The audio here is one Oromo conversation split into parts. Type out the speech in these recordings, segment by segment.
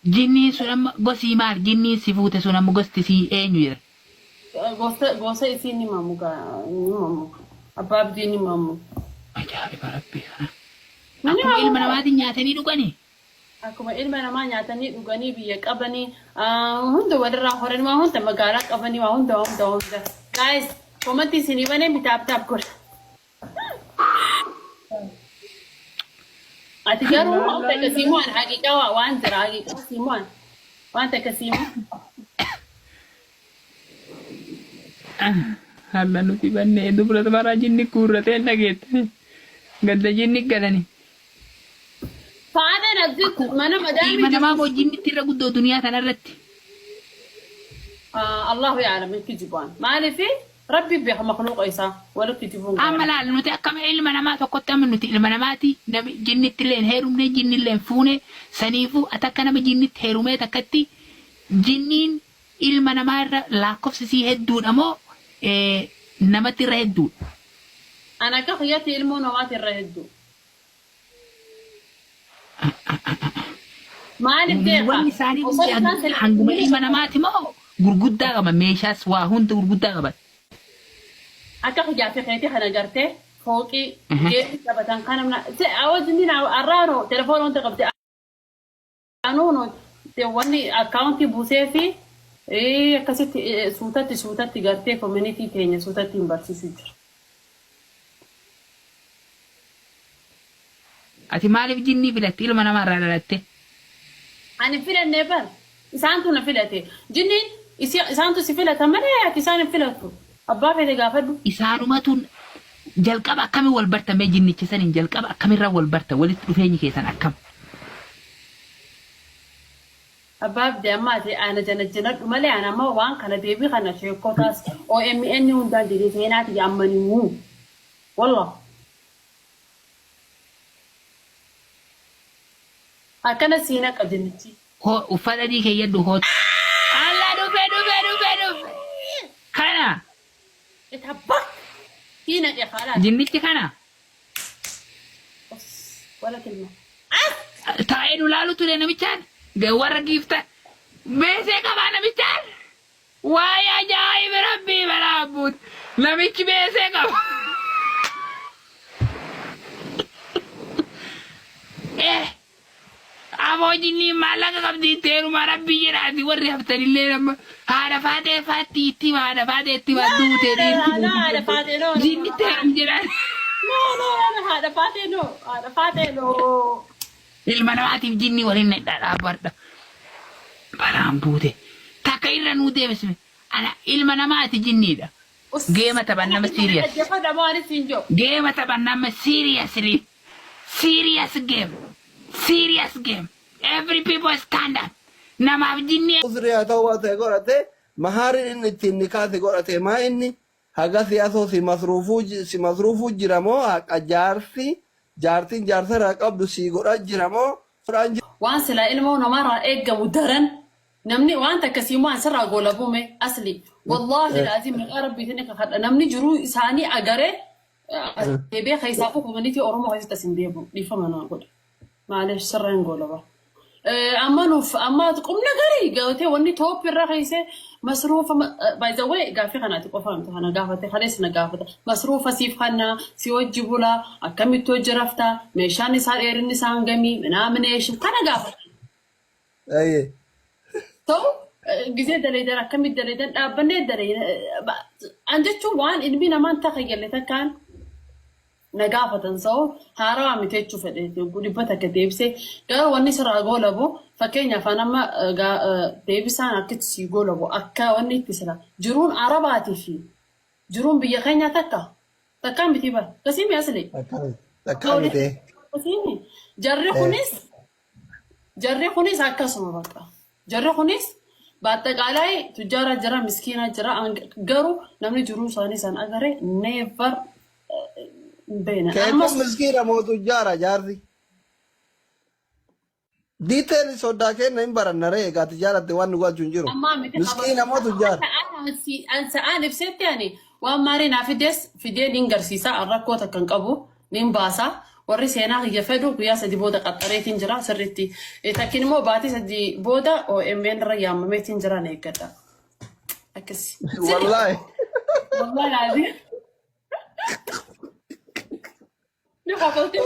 Jinni sunam gosi maal jinni si fuute sunam gosti si eenyu jira. Gosa isii ni mamuka ni mamu. Abbaab ni mamu. Ajaa'iba rabbii kana. Akkuma ilma namaatiin nyaatanii dhuganii. Akkuma ilma namaa nyaatanii dhuganii biyya qabanii hunda walirraa horanii waa hunda magaalaa qabanii waa hunda. Guys, komantii isinii banee bitaaf godha. Ati garuu wanta kasiimuun haqiiqaa waan jira haqiiqaa kasiimuun wanta kasiimuun. Halla nuti bannee dubra maraa jinni kuurratee dhageette. Gadda jinni galanii. Faana nabdi mana madaami. Ilma namaa moo jinni irra guddoo duniyaa kanarratti. Allahu ya'lam kijibaan. Maalifi Rabbi biha makhluuqa isaa wala kijibun. Amma laal nuti akkama ilma namaa tokkotti amma nuti ilma namaati nami jinnitti illee heerumne jinni illee fuune saniifu atakka nama jinnitti heerumee takkatti jinniin ilma namaa irra lakkoofsisii hedduudha moo namatti irra hedduudha. Ana akka xiyyaatti ilmoo namaatti irra hedduu. Maaliif deeqa? Wanni isaanii hanguma ilma namaati moo gurguddaa qaba meeshaas waa hunda gurguddaa qaban. Akka xiyyaatti xiyyaatti kana gartee fooqii geessi qabatan kana awwaajni arraanoo telefoona wanta qabte anuunoo wanni akkaawuntii buusee fi akkasitti suutatti gartee koominitii teenya suutatti hin barsiisu jira. Ati maaliif jinni filatte ilma namaa irraa dhalatte? Ani filannee bar isaantu na filate jinniin isaantu si filata malee ati isaan hin filatu abbaa fedhe gaafadhu. Isaanumatu jalqaba akkamiin wal bartamee jinnichi saniin jalqaba akkamirraa wal barta walitti dhufeenyi keessan akkam? Abbaa abdii ammaati ana janajjanadhu malee ana amma waan kana deebii kana sheekotaas OMN hundaan jedhee seenaati yaammanimuu wallah. Akkana siina qabdinichi. Uffata adii keeyyadhu hoot. Allah dhufe. Kana. Itabba. Siina qeefalaa. Jinnichi kana. Wala kilma. Taa'ee nu laalu ture namichaan. Warra giifta. Beesee qabaa namichaan. Waa'ee ajaa'iba rabbii balaa abbuut. Namichi beesee qaba. Amoo jinni maallaqa qabdi teeruma rabbii jedhaati warri haftanillee nama haadha faatee faatti itti haadha faatee itti duutee haadha faatee no. Jinni teerum jedhaan. No, haadha faatee no. Ilma namaatiif jinni waliin dhadhaabadha. Balaan buute. Takka irra nuu deebisne. Ana ilma namaati jinniidha. Geema taphan nama serious. Geema taphan nama seriously. Serious game. Serious game. Every people stand up. Nama jinni. Usriya tawwate godhate maharin inni ittiin nikaate godhate maa inni haga siyaasoo si masruufuu jiramoo haqa jaartiin jaarsarraa qabdu si godha jiramoo. Waan silaa ilmoo namarraa eeggamu daran namni waan akkasii waan sirraa goolabume asli. Wallahi laazim maqaa rabbiitiin akka kadha namni jiruu isaanii agaree deebee keessaafu koominitii Oromoo keessatti asin deebi'u dhiifama naa godha. Maaleesh sirraan goolaba. Amma qubna garii gaawatee wanni tooppi irraa keessee masruufa by the way gaaffii kanaati qofaan kana gaafate kalees na gaafata masruufa siif kanna si wajji bulaa akkamitti hojii raftaa meeshaan isaa dheerinni isaa hangamii minaamination kana gaafata. Ta'u gisee daleedan akkamitti daleedan dhaabbannee daleedan an jechuun waan ilmi namaan takayyalle takkaan na gaafatan sa'u haarawaa miteechuu fedhe dhibbata akka deebisee garuu wanni sirraa goolabu fakkeenyaaf amma deebisaan akkitti sii goolabu akka wanni itti sila jiruun arabaatii fi jiruun biyya keenya takkaan biti bara kasii mi'aasile. Takkaan bitee. Jarri kunis akkasuma bakka jarri kunis baaxaqaalaa tujjaara jira miskiina jira garuu namni jiruu isaanii san agaree never. Kayaknya miskina mau tujara jarri. Detail sodake na imbaran nare ga tujara te wan gwa junjiro. Miskina mau tujara. Ansaan ibsetti ani waan maari na fides fidee nin garsiisa arrakkoo takkan qabu nin baasa warri seenaa yafadu guyyaa sadi booda qaxxareetiin jira sirriitti takkiin immoo baatii sadi booda OMN irra yaamameetiin jira na eeggadha akkasi wallahi wallahi ni qofalti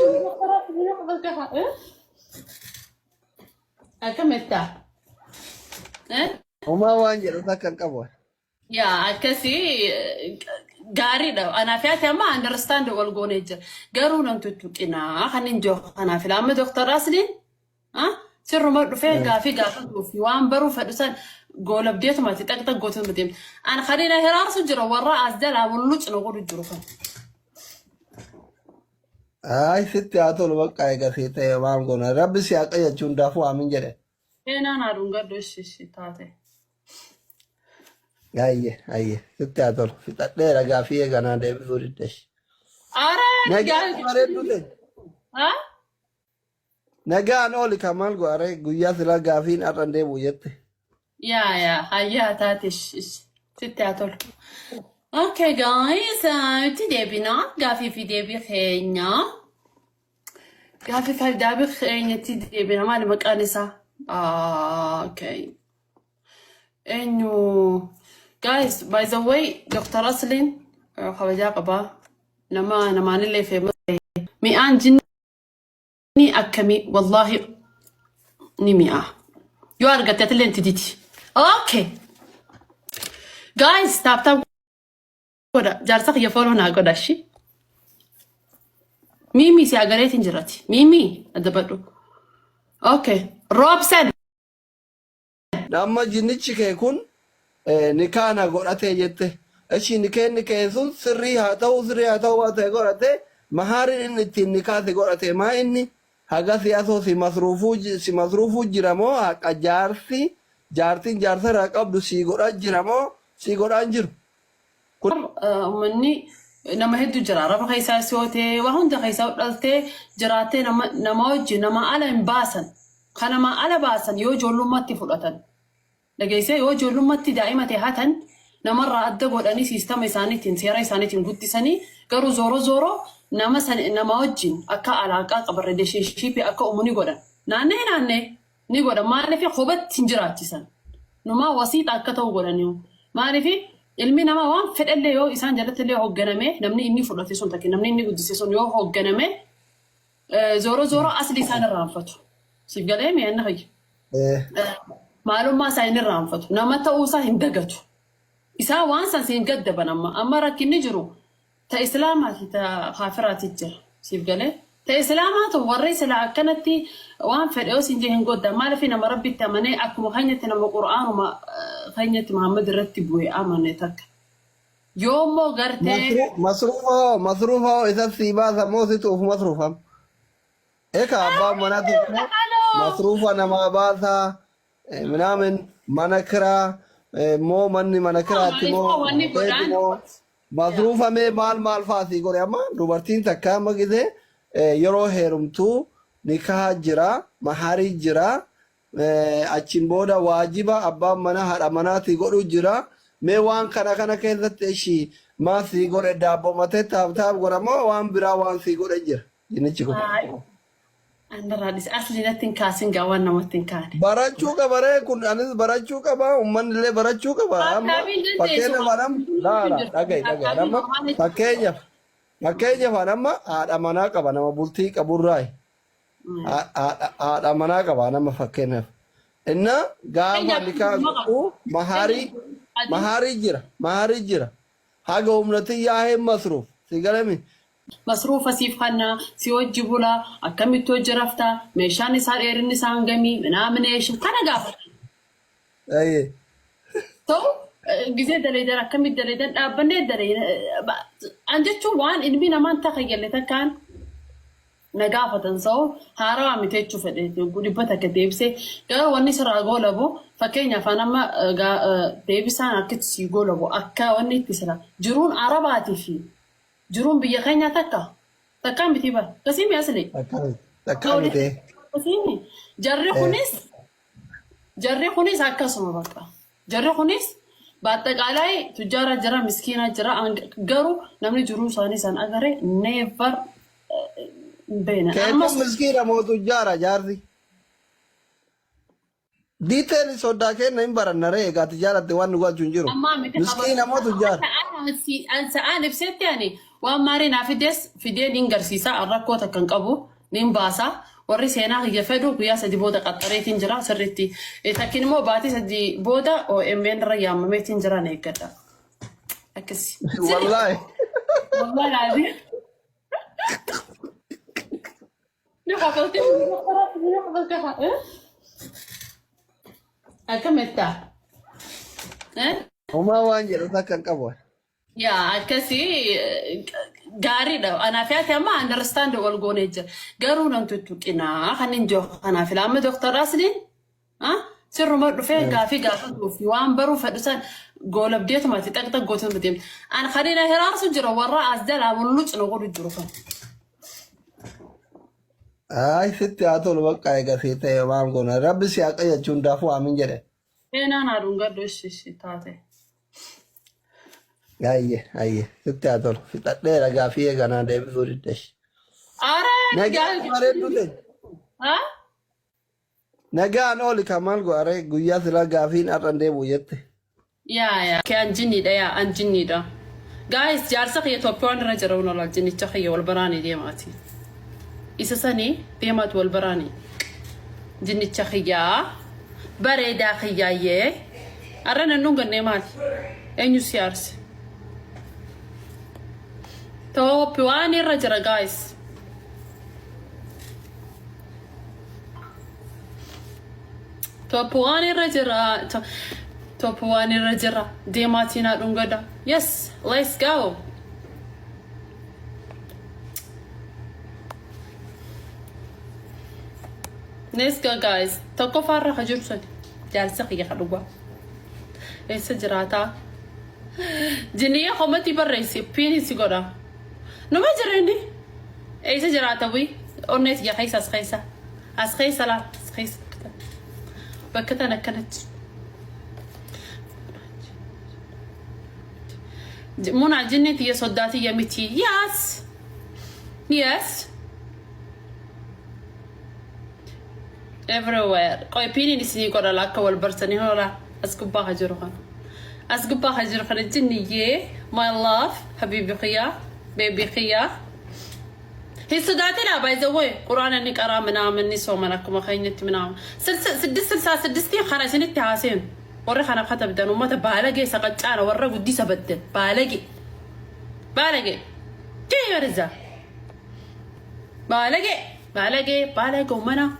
akametta Uma waan jedhu takkan qabu. yaa akkasi gaariidha anaaf yaate amma understand wal goonee jira garuu nan tuttuqinaa kan hin jiru kanaaf amma doktor Asliin sirruma dhufee gaafii gaafatuufi waan baruu fedhu san goolabdeetumatti xaqxaq gootuun deemte an khadina hiraarsu jira warra as jalaa mulluc na godhu jiru kan Ay sitti haa tolu bakka eegasii ta'e waan goona rabbi si haqa jechuun daafuu aamin jedhe. seenaan haadhuun gaddo ishi taate Ayye sitti haa tolu fixadheera gaafii eeganaa deebisuu diddeeshi. Nagaan bareeddu ta'e. Nagaan oli kamal goare guyyaa sila gaafiin har'an deebi'u jette. yaa hayyaa taate sitti haa tolu. Okay guys, itti deebinaa gaafii fi deebii keenyaa. Gaafii fi deebii keenya itti deebina maali maqaan isaa? Okay. Eenyu guys, by the way, Dr. Asliin kabajaa qabaa. Namaanillee fe'amee. Mi'aan jinni akkamii wallahi ni mi'a. Yoo argatte atillee itti diti. Okay. Guys, taap. Jaarsa kiyya fooloo naa godha shi. Mimi si agareetiin jirati. Mimi adda badhu. Okay. Roobsen. Amma jinnichi kee kun nikaana godhatee jette. Achi nikee sun sirrii haa ta'u waa ta'e godhatee mahaariin inni ittiin nikaate godhatee maa inni haga siyaasoo si masruufuu jira moo haqa jaartiin jaarsa irraa qabdu si godhaa jira moo si godhaan jiru. Manni nama hedduu jira. Rafa keessaa si'ootee waa hunda keessaa dhalatee jiraatee nama wajjin nama ala hin baasan. Kan nama ala baasan yoo ijoollummaatti fudhatan. Dhageessee yoo ijoollummaatti daa'ima ta'e hatan namarraa adda godhanii siistama isaaniitiin seera isaaniitiin guddisanii garuu zooro nama wajjin akka alaaqaa qaban rileeshinshiippii akka uumu ni godhan. Naannee ni godhan maaliif hubatti hin jiraachisan. Numaa wasiixa akka ta'u godhanii maaliif ilmi nama waan fedhallee yoo isaan jalattillee hoogganame namni inni fudhate sun takki namni inni guddise sun yoo hoogganame zooro asli isaan irraanfatu. Siif galee mi'anna hayya. Maalummaa isaa inni irraanfatu. Nama ta'uu isaa hin dagatu. Isaa waan san siin gaddaban amma rakkinni jiru ta islaamaati ta kaafiraati jira. Siif galee ta islaamaatu warri sila akkanatti waan fedhe yoo siin jee hin godda maaliif nama rabbitti amanee akkuma kanyatti nama qura'aanuma kanyatti Muhammad irratti bu'ee amane takka. Yoommoo gartee masruufa isa sii baasa moo situ of masruufam. Eka abbaan manaa tokko masruufa namaa baasa minaamin mana kiraa moo manni mana kiraatti moo masruufa mee maal faasii godhe amma dubartiin takka amma gisee yeroo heerumtuu nikaa jira maharii jira achiin booda waajiba abbaan mana haadha manaatii godhu jira mee waan kana keessatti ishii maa sii godhe daabbo matee taaf godha moo waan biraa waan sii godhe jira jinnichi kun. Andarraadis asli nattiin kaasin gaawwan namatti hin kaane. Barachuu qaba ree kun anis barachuu qaba uummanni illee barachuu qaba amma fakkeenya faanam dhaga'i amma fakkeenyaaf amma haadha manaa qaba nama bultii qaburraayi haadha manaa qaba nama fakkeenyaaf inna gaafa nikaa godhu maharii jira haga humnatii yaa'ee masruuf si galami. Masruufa siif kannaa si hojii bulaa akkamitti hojii raftaa meeshaan isaa dheerinni isaa hangamii minaamination kana gaafatan. Ta'u gisee daleedan akkamitti daleedan dhaabbannee daleedan an jechuun waan ilmi namaan takayyalle takkaan na gaafatan sa'u haarawaa miteechuu fedhe dhibbata akka deebisee garuu wanni sirraa goolabu fakkeenyaaf amma deebisaan akkatti sii goolabu akka wanni itti sira jiruun arabaatii fi jiruun biyya keenya takkaan miti bara kasii mi'aasile. Takkaan miti. Jarri kunis akkasuma bakka. Jarri kunis baaxaqaalaa tujjaara jira miskiina jira garuu namni jiruu isaanii san agaree never بينا كأنه مسكينة موت جارة جارتي ديتيل سودا كأنه إمبارح نريه قات جارة دوان نقول جنجرو مسكينة موت جار أنا بسيت يعني وأمارينا في دي نينجر سيسا الركوة كان قبو نيمباسا وري هنا هي فدو ويا سدي بودا قطريت انجرا سرتي لكن مو باتي سدي بودا او امين ريام ميت انجرا نيكدا اكسي والله والله العظيم نقبلتي نقبلتها أكملتا وما وانجل سكن قبوة يا كسي غاري ده أنا فيها ما understand والجونيج قالوا لهم تتوقعنا خلينا نجو أنا في العام دكتور راسلين سر ما فيه قافي في وامبرو فدسان قول بديت ما تتقطع قوتهم بديم أنا خلينا هراس جرا ورا أزدلا ونلوش نقول الجروفان ay sitti haa tolu bakka egaa si ta'e maal goona rabbi si haqa jechuun daafuu aamin jedhe. Naan aduun gaddo ishee taate. Ayye sitti haa tolu fixadheera gaafii eeganaa deebisuu diddeesh. Nagaan bareeddu ta'e. Nagaan ooli kan maal go'are guyyaa silaa gaafiin har'an deebi'u jette. Yaa kee anjinniidha yaa anjinniidha. Guys jaarsa kiyya Itoophiyaan irra jira wal jinnicha kiyya wal baraanii deemaati. Isa sanii deemaat wal baraanii jinnicha khiyyaa bareedaa khiyyaayyee arra nannuun gannee maali eenyu si aarse Itoophiyaan irra jira guys Itoophiyaan irra jira Itoophiyaan irra jira deemaatiin haadhuun gada yes let's go Let's go guys. Toko farra hajur sadi. Jalsa khiya khaluwa. Esa jirata. Jiniya khomati barraisi pini sigora. No ma jireni. Esa jirata wi. Ornet ya khaysa askhaysa. Askhaysa la. Askhaysa. Bakata nakanat. Muna jinnati ya soddati ya miti. Yes. Yes. everywhere قوي بيني نسيني كورا لاكا والبرسني هولا أسكبا هجرخان الجنية my love حبيبي خيا بيبي خيا هي صداتي لا باي زوي قرآن انك أرى منام نسو منكم خينت منام سدستي خراسين التحاسين وري خانا خطب دانو ما تبالغي سقطانا ورا قدي سبدل بالغي كي يرزا بالغي ومنا